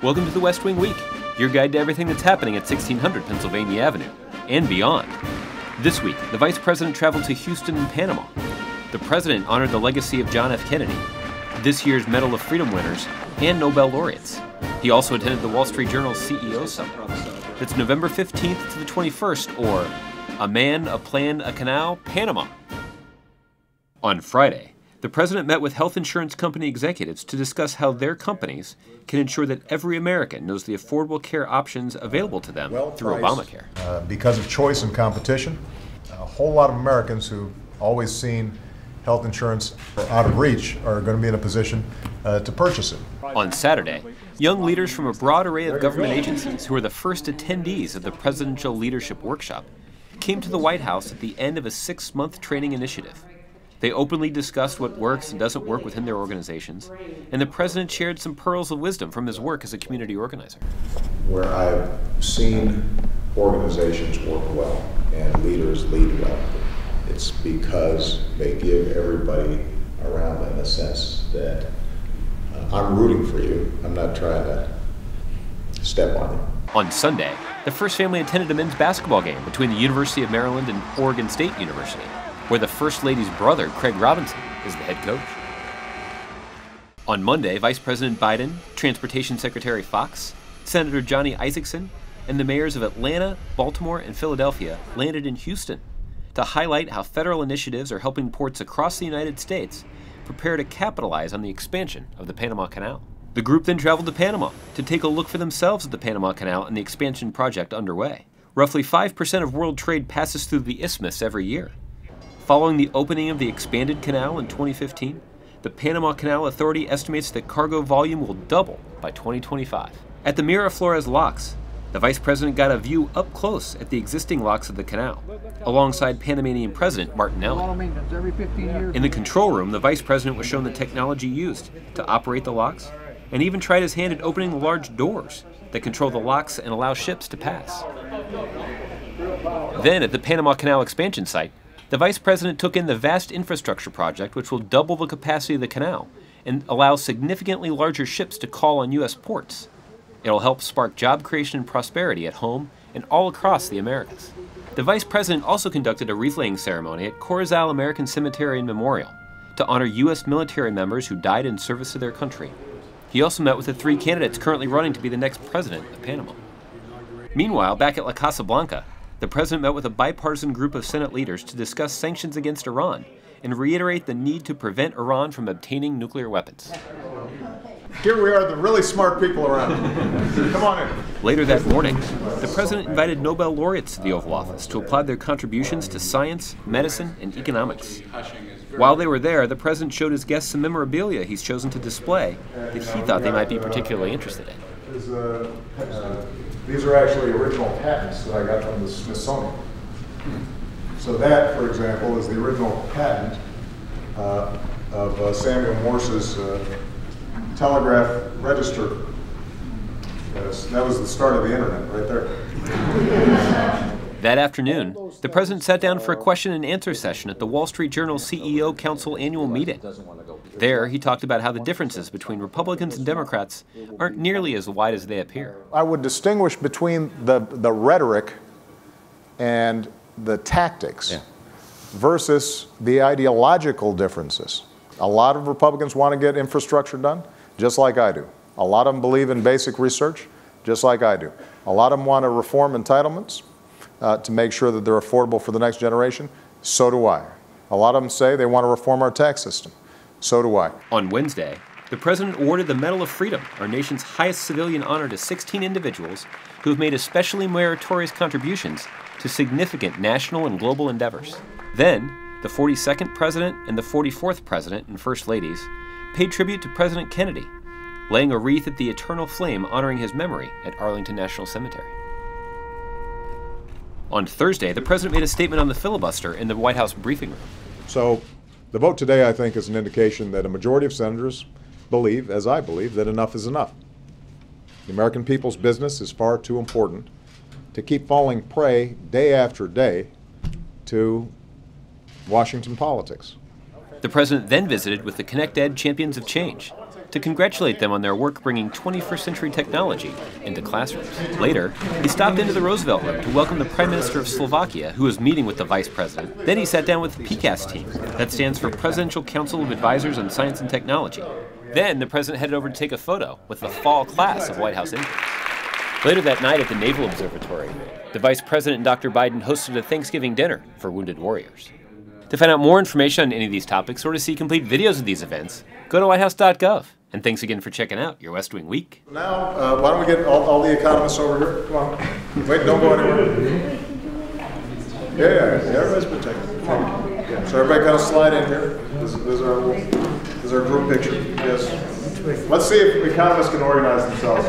Welcome to the West Wing Week, your guide to everything that's happening at 1600 Pennsylvania Avenue and beyond. This week, the Vice President traveled to Houston and Panama. The President honored the legacy of John F. Kennedy, this year's Medal of Freedom winners, and Nobel Laureates. He also attended the Wall Street Journal's CEO Summit. It's November 15th to the 21st, or A Man, a Plan, a Canal, Panama. On Friday, the President met with health insurance company executives to discuss how their companies can ensure that every American knows the affordable care options available to them through Obamacare. Because of choice and competition, a whole lot of Americans who've always seen health insurance out of reach are going to be in a position to purchase it. On Saturday, young leaders from a broad array of government agencies who were the first attendees of the Presidential Leadership Workshop came to the White House at the end of a 6-month training initiative. They openly discussed what works and doesn't work within their organizations, and the President shared some pearls of wisdom from his work as a community organizer. Where I've seen organizations work well and leaders lead well, it's because they give everybody around them a sense that I'm rooting for you. I'm not trying to step on you. On Sunday, the First Family attended a men's basketball game between the University of Maryland and Oregon State University, where the First Lady's brother, Craig Robinson, is the head coach. On Monday, Vice President Biden, Transportation Secretary Fox, Senator Johnny Isakson, and the mayors of Atlanta, Baltimore, and Philadelphia landed in Houston to highlight how federal initiatives are helping ports across the United States prepare to capitalize on the expansion of the Panama Canal. The group then traveled to Panama to take a look for themselves at the Panama Canal and the expansion project underway. Roughly 5% of world trade passes through the isthmus every year. Following the opening of the expanded canal in 2015, the Panama Canal Authority estimates that cargo volume will double by 2025. At the Miraflores locks, the Vice President got a view up close at the existing locks of the canal, alongside Panamanian President Martinelli. In the control room, the Vice President was shown the technology used to operate the locks, and even tried his hand at opening the large doors that control the locks and allow ships to pass. Then, at the Panama Canal expansion site, the Vice President took in the vast infrastructure project which will double the capacity of the canal and allow significantly larger ships to call on U.S. ports. It'll help spark job creation and prosperity at home and all across the Americas. The Vice President also conducted a wreath-laying ceremony at Corozal American Cemetery and Memorial to honor U.S. military members who died in service to their country. He also met with the 3 candidates currently running to be the next president of Panama. Meanwhile, back at La Casa Blanca, the President met with a bipartisan group of Senate leaders to discuss sanctions against Iran and reiterate the need to prevent Iran from obtaining nuclear weapons. Here we are, the really smart people around. Come on in. Later that morning, the President invited Nobel Laureates to the Oval Office to applaud their contributions to science, medicine, and economics. While they were there, the President showed his guests some memorabilia he's chosen to display that he thought they might be particularly interested in. These are actually original patents that I got from the Smithsonian. So that, for example, is the original patent of Samuel Morse's telegraph register. That was the start of the internet right there. That afternoon, the President sat down for a question and answer session at the Wall Street Journal CEO Council annual meeting. There, he talked about how the differences between Republicans and Democrats aren't nearly as wide as they appear. I would distinguish between the rhetoric and the tactics versus the ideological differences. A lot of Republicans want to get infrastructure done, just like I do. A lot of them believe in basic research, just like I do. A lot of them want to reform entitlements to make sure that they're affordable for the next generation. So do I. A lot of them say they want to reform our tax system. So do I. On Wednesday, the President awarded the Medal of Freedom, our nation's highest civilian honor, to 16 individuals who have made especially meritorious contributions to significant national and global endeavors. Then, the 42nd President and the 44th President and First Ladies paid tribute to President Kennedy, laying a wreath at the eternal flame honoring his memory at Arlington National Cemetery. On Thursday, the President made a statement on the filibuster in the White House briefing room. So, the vote today, I think, is an indication that a majority of senators believe, as I believe, that enough is enough. The American people's business is far too important to keep falling prey day after day to Washington politics. The President then visited with the Connect Ed Champions of Change to to congratulate them on their work bringing 21st century technology into classrooms. Later, he stopped into the Roosevelt Room to welcome the Prime Minister of Slovakia, who was meeting with the Vice President. Then he sat down with the PCAS team, that stands for Presidential Council of Advisors on Science and Technology. Then the President headed over to take a photo with the fall class of White House interns. Later that night at the Naval Observatory, the Vice President and Dr. Biden hosted a Thanksgiving dinner for wounded warriors. To find out more information on any of these topics or to see complete videos of these events, go to whitehouse.gov. And thanks again for checking out your West Wing Week. Now, why don't we get all the economists over here? Come on. Wait, don't go anywhere. Yeah, everybody's been taken. Yeah. So everybody kind of slide in here. This is our group picture. Yes. Let's see if economists can organize themselves.